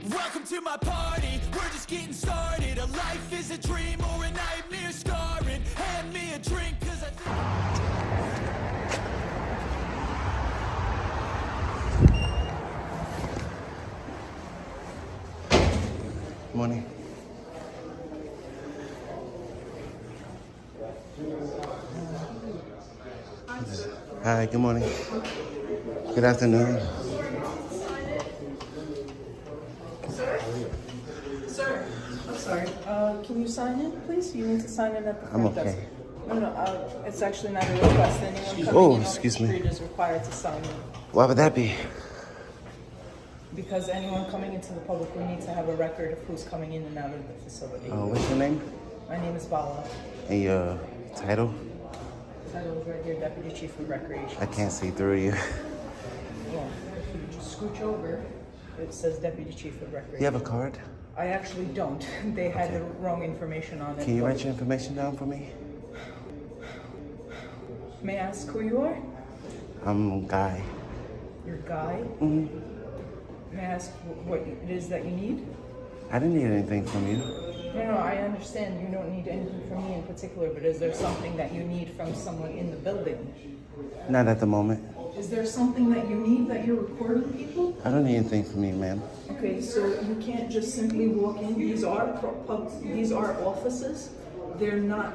Welcome to my party, we're just getting started. A life is a dream or a nightmare scarring. Hand me a drink, cause I think... Morning. Hi, good morning. Good afternoon. Sir, I'm sorry. Can you sign in, please? You need to sign in at the front desk. I'm okay. No, it's actually not a request. Anyone coming in excuse on the me. street is required to sign in. Why would that be? Because anyone coming into the public, we need to have a record of who's coming in and out of the facility. Oh, what's your name? My name is Bala. And your title? Title is right here, Deputy Chief of Recreation. I can't see through you. Well, if you just scooch over, it says Deputy Chief of Recreation. You have a card? I actually don't. They had the wrong information on it. Can you write your information down for me? May I ask who you are? I'm Guy. You're Guy? Mm-hmm. May I ask what it is that you need? I didn't need anything from you. No, I understand you don't need anything from me in particular, but is there something that you need from someone in the building? Not at the moment. Is there something that you need that you're recording people? I don't need anything from you, ma'am. Okay, so you can't just simply walk in. These are offices. They're not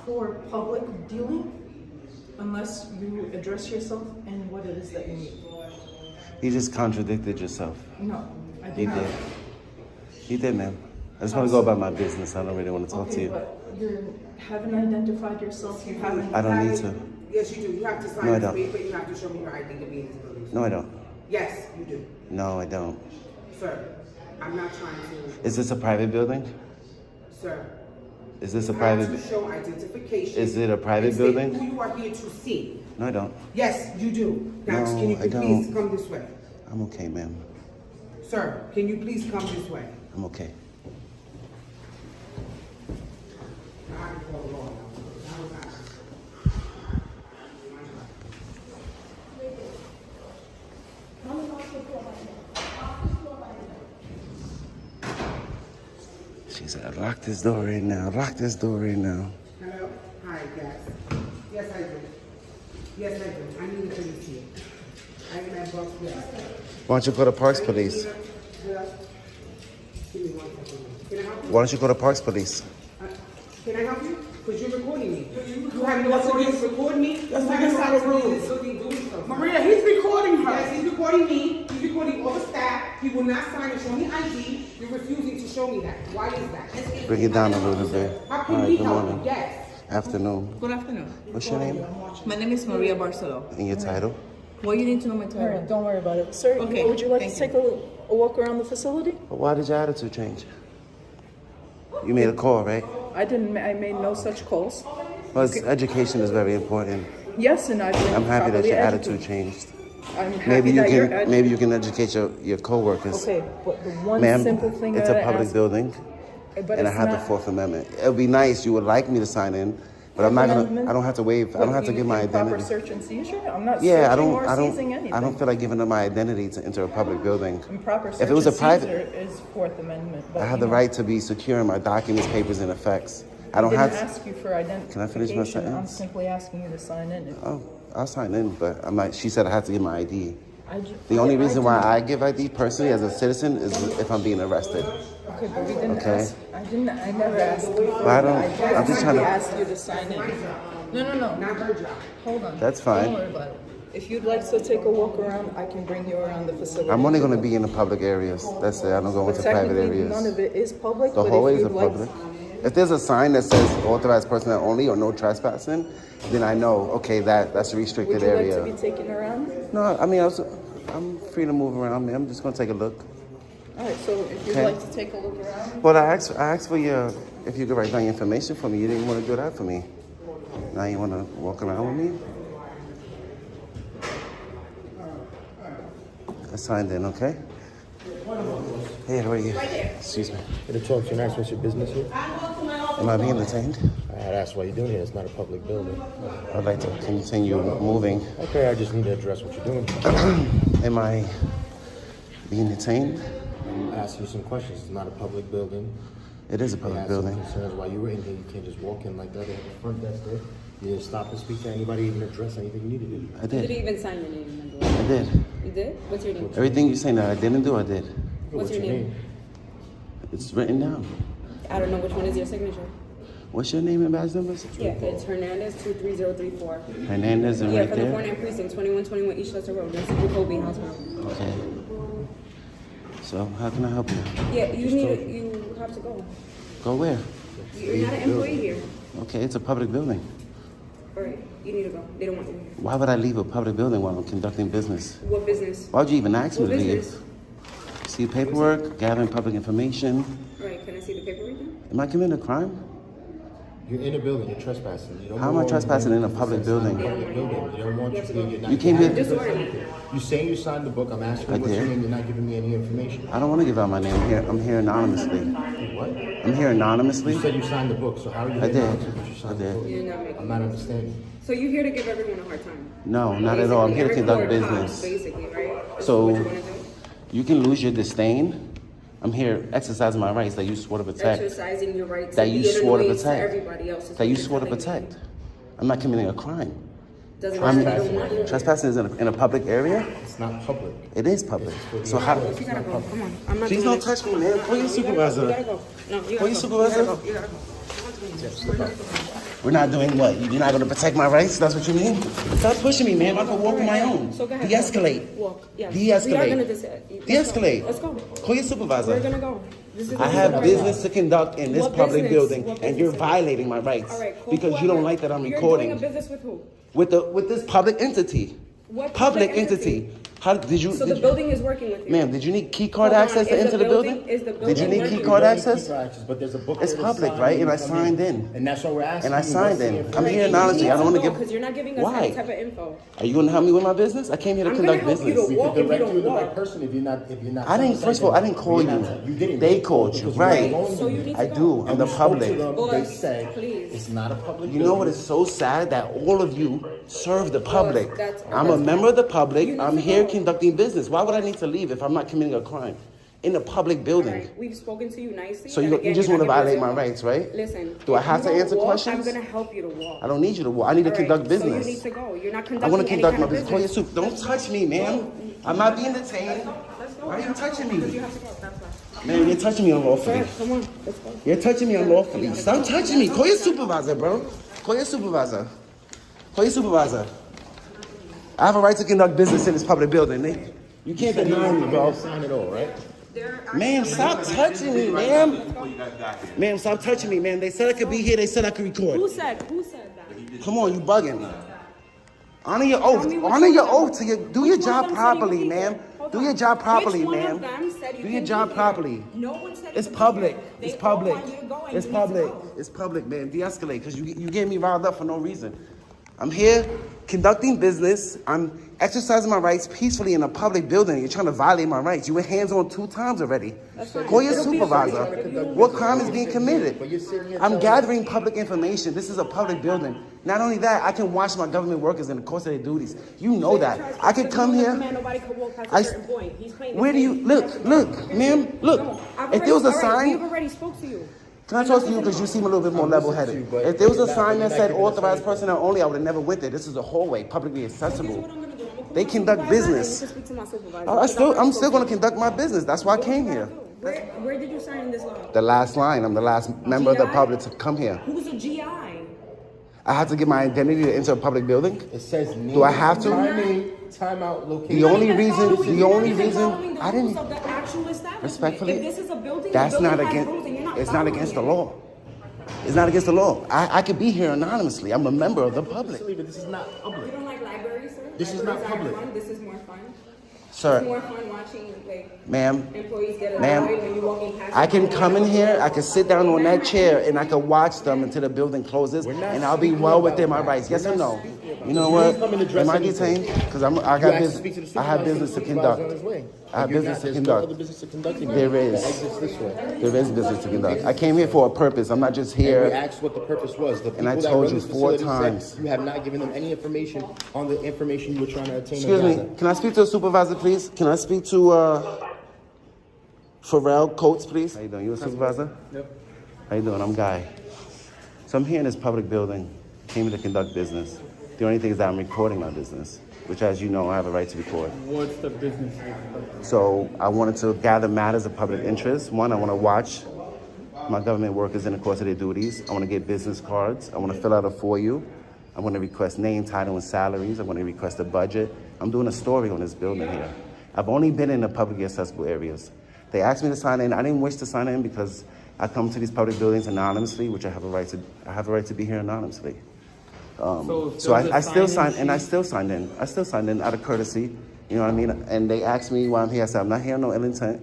for public dealing unless you address yourself and what it is that you need. You just contradicted yourself. No, I did You not. did. You did, ma'am. I just want to go about my business. I don't really want to talk to you. But you haven't identified yourself. You haven't. I don't need to. Yes, you do. You have to sign this paper. You have to show me your ID to be in this building. No, I don't. Yes, you do. No, I don't. Sir, I'm not trying to... Is this a private building? Sir. Is this a I private... have to show identification. Is it a private and say building? who you are here to see. No, I don't. Yes, you do. Now, No, can you I please don't. come this way? I'm okay, ma'am. Sir, can you please come this way? I'm okay. She said, lock this door right now. Lock this door right now. Hello? Hi, yes. Yes, I do. Yes, I do. I need the police here. I am at box, yes. Why don't you go to Parks Police? Hello? Give me 1 second. Can I help you? Why don't you go to Parks Police? Can I help you? Because you're recording me. You have no authority to record me. That's not inside the room. Maria, he's recording her. Yes, he's recording me. He's recording all the staff. He will not sign and show me ID. You're refusing to show me that. Why is that? Bring it down a little bit. How can All right, we good help morning. you? Yes. Afternoon. Good afternoon. What's your name? My name is Maria Barcelo. And your title? What you need to know my All title? right, don't worry about it. Sir, Okay, would you like to thank take a walk around the facility? But why did your attitude change? You made a call, right? I didn't. I made no such calls. Well, education is very important. Yes, and I've been I'm happy that properly your educated. attitude changed. I'm happy that you're Maybe you can educate your coworkers. Okay, but the one Ma'am, simple thing it's that a public ask, building, but and I it's have the not- Fourth Amendment. It would be nice. You would like me to sign in, but I'm not gonna. Amendment? I don't have to waive. I What, don't have to you give my mean proper identity. search and seizure? I'm not Yeah, searching or seizing anything. I don't feel like giving them my identity to enter a public building. And proper search If it was a and private, seizure is Fourth Amendment. But I have the right to be secure in my documents, papers, and effects. I don't didn't have. ask you for identification. Can I finish my I'm sentence? simply asking you to sign in. Oh, I'll sign in, but I'm like. She said I have to give my ID. The The only reason why I give ID personally as a citizen is if I'm being arrested. Okay, but we didn't Okay. ask. I never asked you. But I don't. I'm just trying to. asked you to sign in. No. Not her job. Hold on. That's fine. Don't worry about it. If you'd like to take a walk around, I can bring you around the facility. I'm only going to be in the public areas. That's it. I don't go into private Technically, areas. none of it is public. The but hallways if are you'd like, public. If there's a sign that says authorized personnel only or no trespassing, then I know, okay, that's a restricted Would you area. like to be taken around? No, I mean, I'm free to move around. I'm just going to take a look. All right. So if you'd Okay. like to take a look around. Well, I asked for if you could write down your information for me. You didn't want to do that for me. Now you want to walk around with me? I signed in, okay? Hey, how are you? Excuse me. Here to talk to you next. What's your business here? Am I being detained? I had asked why you're doing here. It's not a public building. I'd like to continue moving. Okay, I just need to address what you're doing. Am I being detained? I'm asking you some questions. It's not a public building. It is a I public had some building. concerns while you were in here. You can't just walk in like that. They have a front desk there. You didn't stop and speak to anybody, even address anything you needed to do. I You didn't did. even sign your name, remember? I did. You did? What's your name? Everything you saying that I didn't do, I did. What's your name? It's written down. I don't know which one is your signature. What's your name and badge number? Yeah, it's Hernandez 23034. Hernandez and Yeah, right from the there. 49 precinct, 2121 East Leicester Road. That's the Kobe House Road. Okay. So how can I help you? Yeah, you have to go. Go where? You're not an employee here. Okay, it's a public building. All right, you need to go. They don't want you here. Why would I leave a public building while I'm conducting business? What business? Why would you even ask me What to leave? business? See paperwork, gathering public information. All right, can I see the paperwork then? Am I committing a crime? You're in a building. You're trespassing. You don't How am I know trespassing in a it's public not building? public building. You don't want you to be. You're not You came here- Disorderly. You're saying you signed the book. I'm asking I what's your did. name. You're not giving me any information. I don't want to give out my name. I'm here anonymously. What? I'm here anonymously. You said you signed the book, so how are you I here did. now since you signed I the did. book? You're not making I'm not understanding. So you're here to give everyone a hard time? No, not at all. I'm here to Basically, conduct every court cops, business. basically, right? This So- is what you wanna do? You can lose your disdain. I'm here exercising my rights that you swore to protect. Exercising your right to That be you an swore to annoyance protect. everybody else. is That you what swore to you're telling me. protect. I'm not committing a crime. Doesn't I'm matter, they don't want you here. trespassing is in a public area. It's not public. It is public. So how? You gotta go, come on. I'm not Please doing don't this. touch me, man. Call your You supervisor. gotta go. No, you Call your gotta go. supervisor. You gotta go. We're not doing what? You're not going to protect my rights? That's what you mean? Stop pushing me, man. I can walk on my own. So go ahead. De-escalate. Walk. Yeah. De-escalate. We are gonna De-escalate. Let's go. Call your supervisor. We're gonna go. This is I have what business to conduct in this What public business? building, What and you're business? violating my rights All right, cool. because you don't like that I'm You're recording doing a business with who? with this public entity. What Public public entity? entity? How did you? So did the you- building is working with you. Ma'am, did you need key card Hold on, access to is enter the building? is the Did you building need working? key card You don't need access? key card access, but there's a book It's there to public, sign right? when And you I come signed in. And that's what we're asking. And I you. signed What's the in. I'm information? here anonymously. I don't want to give. Because you're not giving us Why? any type of info. Are you going to help me with my business? I came here to I'm conduct gonna help you business. to We walk could if you direct you don't to the right walk. person if you're not. I didn't. First of all, I didn't call You're you. not- You didn't. They called you, Because right? were alone So in you there. need to I go. do. I'm And the we spoke to public. them, Boys, they said please. it's not a public You know what building. is so sad? That all of you serve the public. that's- I'm a that's member of the You public. need I'm to here go. conducting business. Why would I need to leave if I'm not committing a crime in a public All building? right, we've spoken to you nicely. So and you again, just you're want to not giving violate us my info. rights, right? Listen. Do I if have you to don't answer walk, questions? I'm gonna help you to walk. I don't need you to walk. I need to All right, conduct So you business. need to go. You're not I conducting want to conduct my any business. kind Call your of soup. Don't touch me, ma'am. I'm not being detained. Let's go. Why are you touching You me? have to go. That's why. Man, you're touching me unlawfully. Sir, come on. Let's go. You're touching me unlawfully. Stop touching me. Call your supervisor, bro. Call your supervisor. Call your supervisor. I have a right to conduct business in this public building. You can't deny me, bro. Sign it all, right? Ma'am, stop touching me, ma'am. Ma'am, stop touching me, ma'am. They said I could be here. They said I could record. Who said that? Come on, you bugging. Honor your oath. me what Honor you your said. oath. Do your Which one job of them said you properly, could be ma'am. here? Hold Do on. your job properly, Which one of ma'am. them said you Do your can job be here? properly. No one said you It's could be public. here. It's They all public. want you to go and It's you need to public. go. It's public, man. De-escalate, because you get me riled up for no reason. I'm here conducting business. I'm exercising my rights peacefully in a public building. You're trying to violate my rights. You were hands on 2 times already. fine. Call your It'll be supervisor. fine. What crime is being committed? But you're sitting here I'm telling gathering public information. This is a public building. Not only that, I can watch my government workers in the course of their duties. You know that. I could come here. Nobody could walk past I- a certain point. He's playing. Where do you look, ma'am? Look. If there was a sign, We've already spoke to you. can I talk to you because you seem a little bit more level-headed? If there was a sign that said authorized personnel only, I would have never went there. This is a hallway, publicly accessible. They conduct business. I'm still going to conduct my business. That's why I came here. Where did you sign this law? The last line. I'm the last member of the public to come here. Who's a GI? I have to get my identity to enter a public building. It says name. Do I have to? Timing, timeout, location. The only reason I didn't. Respectfully, Respectfully, if this is a building, that's the building not has against. rules and you're not It's not following against it. the law. It's not against the law. I could be here anonymously. I'm a member of the public. But this is not You public. don't like libraries, sir? This is not Libraries aren't public. fun. This is more fun. It's Sir, more fun watching like ma'am, employees get Ma'am, annoyed when you're walking past. I can them. come in here, I can sit down on that chair, and I can watch them until the building closes, and I'll be well within my rights. Yes or no? You know what? Am I detained? Because I got business. I have business to conduct. I have business to conduct. There is. There is business to conduct. I came here for a purpose. I'm not just We here. asked what the purpose was. The And I people that told run you this 4 facility said times. You have not given them any information on the information you were trying to attain. Excuse me. Can I speak to a supervisor, please? Can I speak to Pharrell Coates, please. How you doing? You a supervisor? Yep. How you doing? I'm Guy. So I'm here in this public building, came here to conduct business. The only thing is that I'm recording my business, which, as you know, I have a right to record. What's the business? So I wanted to gather matters of public interest. One, I want to watch my government workers in the course of their duties. I want to get business cards. I want to fill out a for you. I want to request name, title, and salaries. I want to request a budget. I'm doing a story on this building here. I've only been in the publicly accessible areas. They asked me to sign in. I didn't wish to sign in because I come to these public buildings anonymously, which I have a right to be here anonymously. So I still signed, and I still signed in. I still signed in out of courtesy. You know what I mean? And they asked me why I'm here. I said, I'm not here on no ill intent.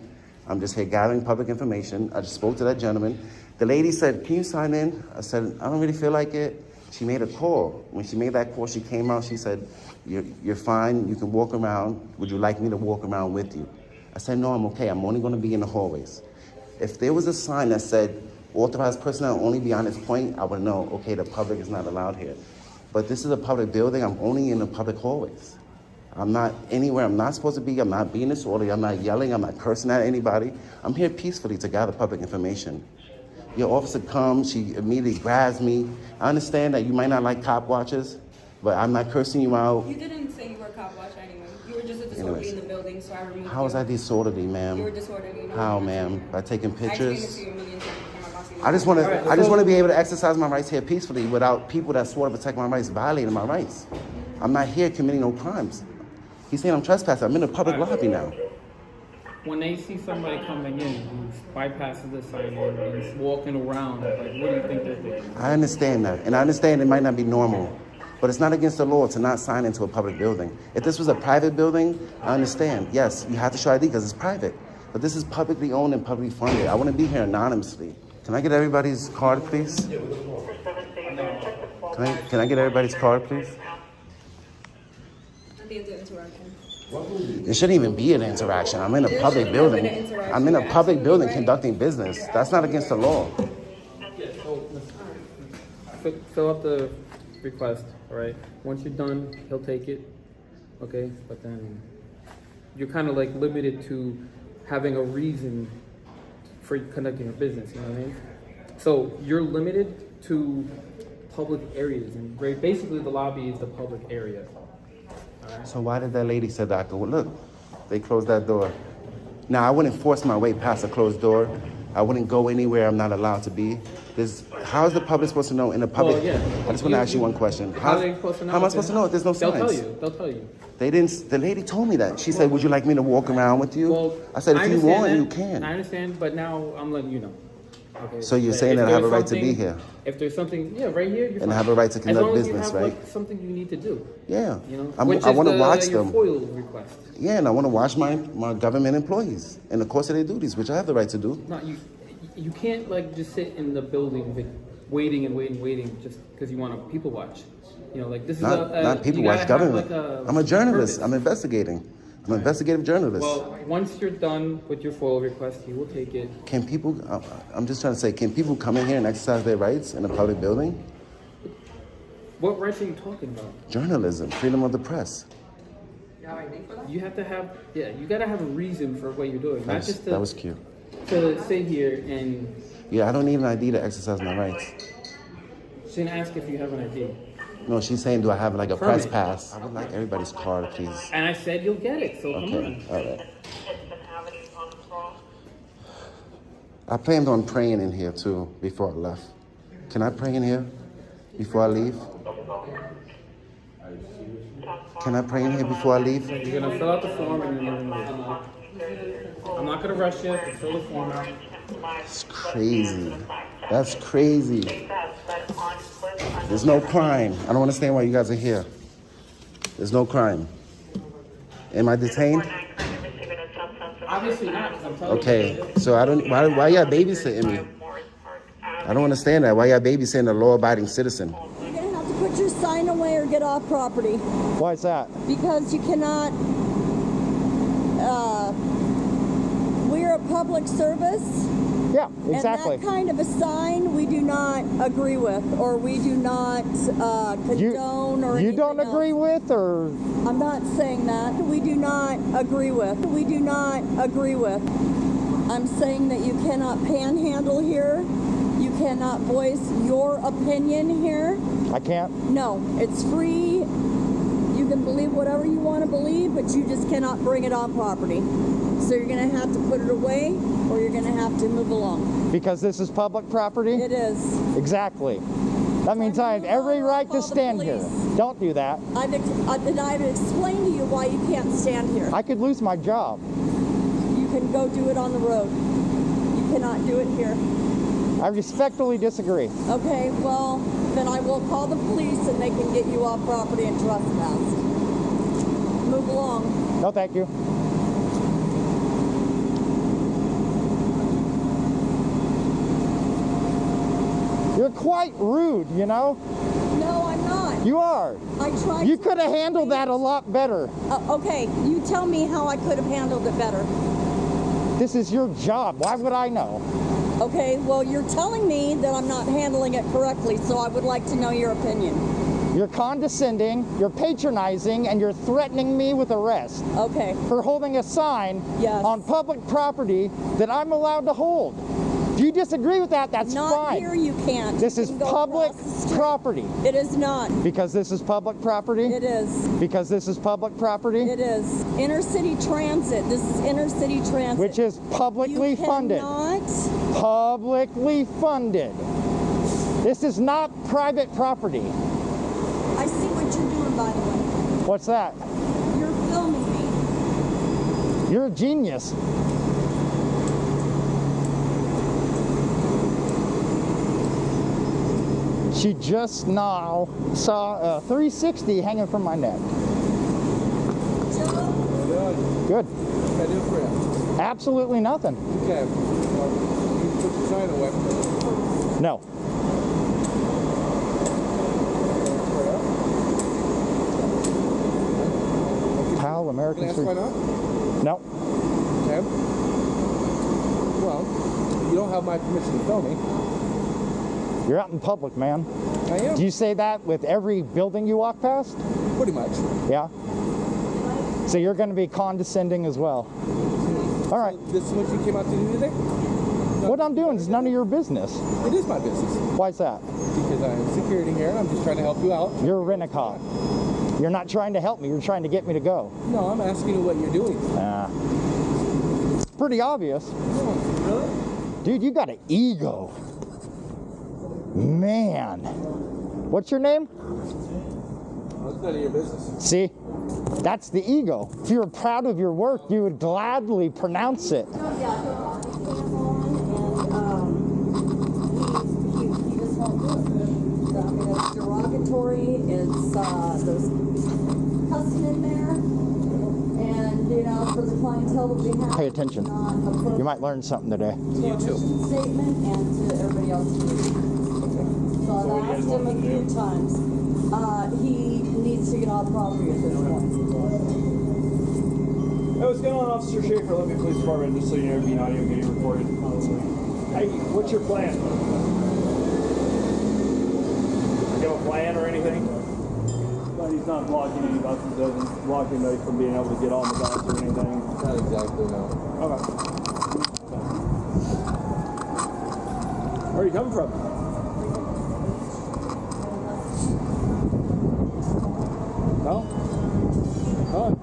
I'm just here gathering public information. I just spoke to that gentleman. The lady said, can you sign in? I said, I don't really feel like it. She made a call. When she made that call, she came out. She said, you're fine. You can walk around. Would you like me to walk around with you? I said, no, I'm okay. I'm only going to be in the hallways. If there was a sign that said, authorized personnel only beyond this point, I would know, okay, the public is not allowed here. But this is a public building. I'm only in the public hallways. I'm not anywhere I'm not supposed to be. I'm not being disorderly. I'm not yelling. I'm not cursing at anybody. I'm here peacefully to gather public information. Your officer comes. She immediately grabs me. I understand that you might not like cop watches, but I'm not cursing you out. You didn't say you were a cop watch anyway. You were just a disorderly in the building, so I removed you. How was I disorderly, ma'am? You were disorderly. No, How, ma'am? By taking I explained it pictures? to you a million times. I'm not asking you. I just want to be able to exercise my rights here peacefully without people that swore to protect my rights violating my rights. I'm not here committing no crimes. He's saying I'm trespassing. I'm in a public lobby now. When they see somebody coming in who bypasses the sign and is walking around, like, what do you think they're thinking? I understand that, and I understand it might not be normal, but it's not against the law to not sign into a public building. If this was a private building, I understand. Yes, you have to show ID because it's private, but this is publicly owned and publicly funded. I want to be here anonymously. Can I get everybody's card, please? Can I get everybody's card, please? At the end of the interaction. It shouldn't even be an interaction. I'm in a public building. I'm in a public building conducting business. That's not against the law. Fill out the request, all right? Once you're done, he'll take it, okay? But then you're kind of like limited to having a reason for conducting your business, you know what I mean? So you're limited to public areas, and basically the lobby is the public area. So why did that lady say that I could, look, they closed that door. Now, I wouldn't force my way past a closed door. I wouldn't go anywhere I'm not allowed to be. How is the public supposed to know in the public? Well, yeah. I just want to ask you one question. How are they supposed to know? How am I supposed to know if there's no signs? They'll tell you. They didn't, the lady told me that. She said, would you like me to walk around with you? Well, I said, if you want, that. you can. I understand, but now I'm letting you know. Okay. So you're saying that I have a right to be here? If there's something, yeah, right here, you're And fine. I have a right to conduct business, as long as you have, right? like, something you need to do. Yeah. You know, I want to watch your them. FOIL request. Yeah, and I want to watch my government employees in the course of their duties, which I have the right to do. No, you can't like just sit in the building waiting just because you want to people watch. You know, like this Not people watch government. I'm a journalist. I'm investigating. I'm an investigative journalist. Well, once you're done with your FOIL request, he will take it. Can people, I'm just trying to say, can people come in here and exercise their rights in a public building? What rights are you talking about? Journalism, freedom of the press. You have to have, you gotta have a reason for what you're doing. Not just That was cute. to sit here and... Yeah, I don't need an ID to exercise my rights. She didn't ask if you have an ID. No, she's saying, do I have like a press Permit. pass? I would like everybody's card, please. And I said you'll get it, so come on. Okay, all right. I planned on praying in here too before I left. Can I pray in here before I leave? Can I pray in here before I leave? You're gonna fill out the form and then you're gonna leave. I'm not gonna rush you. Just fill the form out. It's crazy. That's crazy. There's no crime. I don't understand why you guys are here. There's no crime. Am I detained? Obviously not, 'cause I'm telling you. Okay, so I don't. Why y'all babysitting me? I don't understand that. Why y'all babysitting a law-abiding citizen? You're gonna have to put your sign away or get off property. Why is that? Because you cannot, we're a public service. Yeah, exactly. And that kind of a sign we do not agree with, or we do not condone or anything You don't agree else. with, or? I'm not saying that. We do not agree with. We do not agree with. I'm saying that you cannot panhandle here. You cannot voice your opinion here. I can't? No, it's free. You can believe whatever you want to believe, but you just cannot bring it on property. So you're going to have to put it away, or you're going to have to move along. Because this is public property? It is. Exactly. That means I have every right to stand here. Don't do that. I've explained to you why you can't stand here. I could lose my job. You can go do it on the road. You cannot do it here. I respectfully disagree. Okay, well, then I will call the police and they can get you off property and trespassed. Move along. No, thank you. You're quite rude, you know? No, I'm not. You are. I tried. You could have handled that a lot better. Okay, you tell me how I could have handled it better. This is your job. Why would I know? Okay, well, you're telling me that I'm not handling it correctly, so I would like to know your opinion. You're condescending, you're patronizing, and you're threatening me with arrest. Okay. For holding a sign Yes. on public property that I'm allowed to hold. If you disagree with that, that's Not fine. here you can't. This You is can go public across the street. property. It is not. Because this is public property? It is. Because this is public property? It is. Inner city transit. This is inner city transit. Which is publicly funded. Cannot. Publicly funded. This is not private property. I see what you're doing, by the way. What's that? You're filming me. You're a genius. She just now saw a 360 hanging from my neck. Good. What can I do for you? Absolutely nothing. Okay. Well, you put the sign away. No. Pal, Can I American ask Street. why not? No. Okay. Well, you don't have my permission to film me. You're out in public, man. I am. Do you say that with every building you walk past? Pretty much. Yeah. So you're going to be condescending as well. All right. So this is what you came out to do today? What I'm doing is none of your business. It is my business. Why's that? Because I'm security here and I'm just trying to help you out. You're a rent-a-cop. You're not trying to help me. You're trying to get me to go. No, I'm asking you what you're doing. It's pretty obvious. Really? Dude, you got an ego. Man. What's your name? Well, it's none of your business. See? That's the ego. If you were proud of your work, you would gladly pronounce it. He just won't do it. I mean, it's derogatory. It's there's cussing in there, and you know, for the clientele that we have. Pay attention. You might learn something today. You too. Statement and to everybody else. So I've asked him a few times. He needs to get off property at this point. Hey, what's going on, Officer Schaefer? Let me police department, just so you know, being audio getting recorded. Hey, what's your plan? You have a plan or anything? But he's not blocking any buses, doesn't block anybody from being able to get on the bus or anything. Not exactly, no. Okay. Where are you coming from? No? Oh.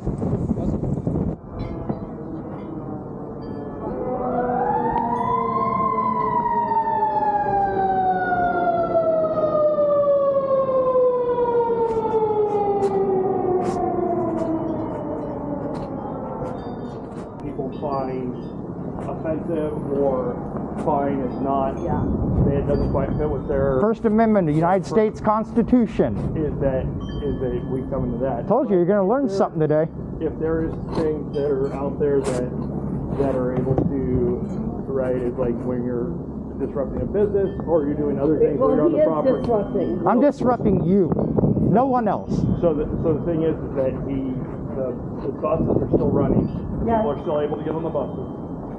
People find offensive or fine is not, it doesn't quite fit with their First Amendment of the United States Constitution. is that we come into that. Told you, you're going to learn something today. If there is things that are out there that are able to, right, it's like when you're disrupting a business or you're doing other things when you're on the property. I'm disrupting you, no one else. So the thing is that the buses are still running. Yes. People are still able to get on the buses.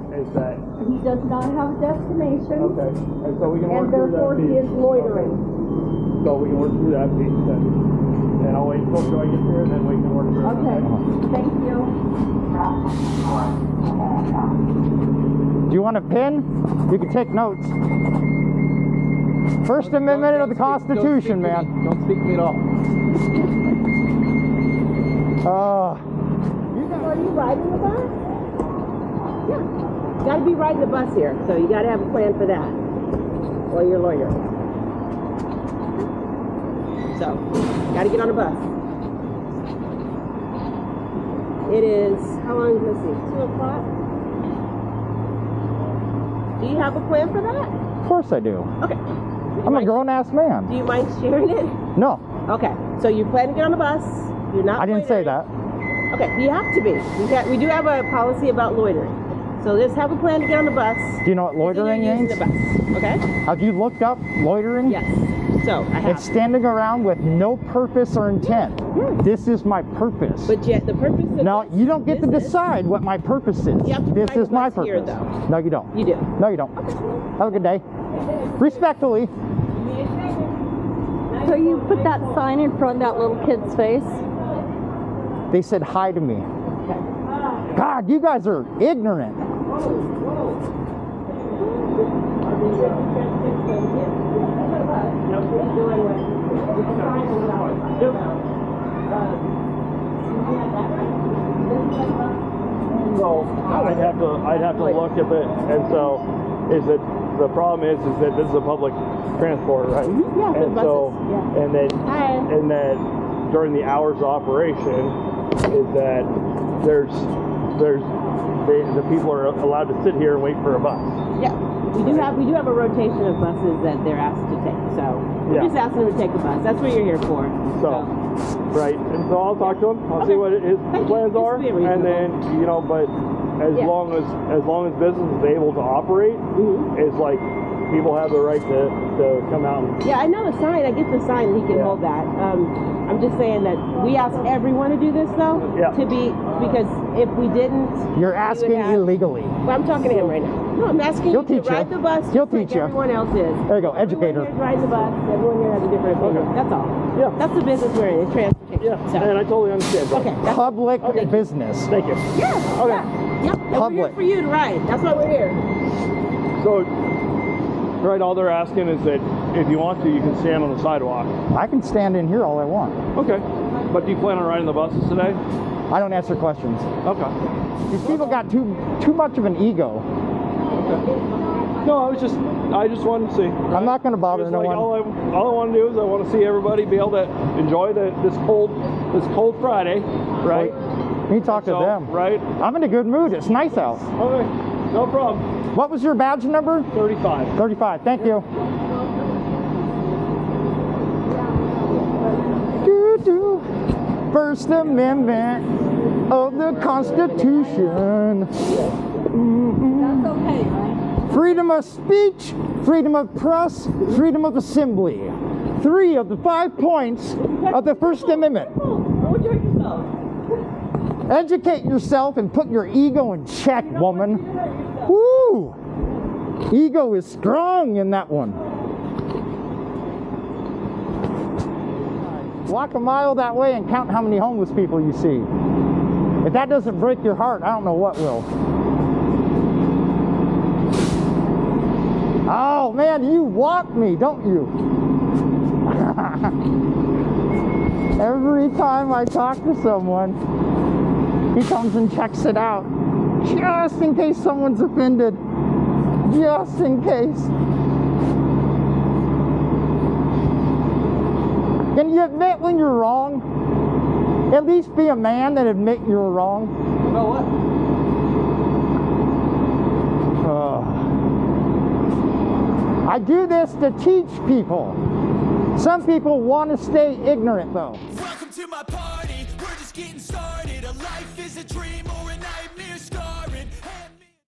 Is that He does not have a destination. okay? And so we can work And through therefore that he piece. is loitering. So we can work through that piece then. And I'll wait until Joy gets here and then we can work through it. Okay, thank you. Do you want a pen? You can take notes. First Amendment of the Constitution, man. Don't speak to me at all. Are you riding the bus? Yeah. You gotta be riding the bus here, so you gotta have a plan for that. Or you're loitering. So, gotta get on a bus. It is, how long, let's see, 2 o'clock? Do you have a plan for that? Of course I do. Okay. I'm a grown-ass man. Do you mind sharing it? No. Okay, so you plan to get on the bus. You're not I didn't say that. Okay, you have to be. We do have a policy about loitering. So just have a plan to get on the bus. Do you know what loitering means? The bus. Okay? Have you looked up loitering? Yes. So I have. It's standing around with no purpose or intent. Yeah. This is my purpose. But yet the purpose of Now, you don't get to decide what my purpose is. You have to This ride is the my bus here, purpose. though. No, you don't. You do. No, you don't. Have a good day. Respectfully. So you put that sign in front of that little kid's face? They said hi to me. God, you guys are ignorant. So I'd have to look at it, and so is that the problem is that this is a public transport, right? Yeah, and the so buses, yeah. and that during the hours of operation is that the people are allowed to sit here and wait for a bus. Yeah. We do have a rotation of buses that they're asked to take. So we're just asking them to take a bus. That's what you're here for. So right. And so I'll talk to him. I'll see what his plans are, and then but as long as business is able to operate, it's like people have the right to come out. Yeah, I know the sign. I get the sign. He can hold that. I'm just saying that we ask everyone to do this though. Yeah. Because if we didn't, you're asking illegally. Well, I'm talking to him right now. No, I'm asking He'll you teach to ride you. the bus. He'll just like teach you. Everyone else is. There you go, educator. Everyone here rides the bus. Everyone here has a different opinion. That's all. Yeah. That's the business we're in. It's transportation. Yeah. So. And I totally understand. Bro. Okay. Public business. Thank you. Yeah. Okay. Yeah. Yep. And Public. we're here for you to ride. That's why we're here. So, right, all they're asking is that if you want to, you can stand on the sidewalk. I can stand in here all I want. Okay. But do you plan on riding the buses today? I don't answer questions. Okay. These people got too much of an ego. Okay. No, I just wanted to see. Right? I'm not going to bother no one. All I want to do is I want to see everybody be able to enjoy this cold Friday, right? You talk to them. Right. I'm in a good mood. It's nice out. Okay. No problem. What was your badge number? 35. 35. Thank you. Doo-doo. First Amendment of the Constitution. That's okay, right? Freedom of speech, freedom of press, freedom of assembly. 3 of the 5 points of the First Amendment. Educate yourself and put your ego in check, woman. Woo! Ego is strong in that one. Walk a mile that way and count how many homeless people you see. If that doesn't break your heart, I don't know what will. Oh man, you walk me, don't you? Every time I talk to someone, he comes and checks it out. Just in case someone's offended. Just in case. Can you admit when you're wrong? At least be a man and admit you're wrong. About what? I do this to teach people. Some people want to stay ignorant though. Welcome to my party, we're just getting started. A life is a dream or a nightmare scar.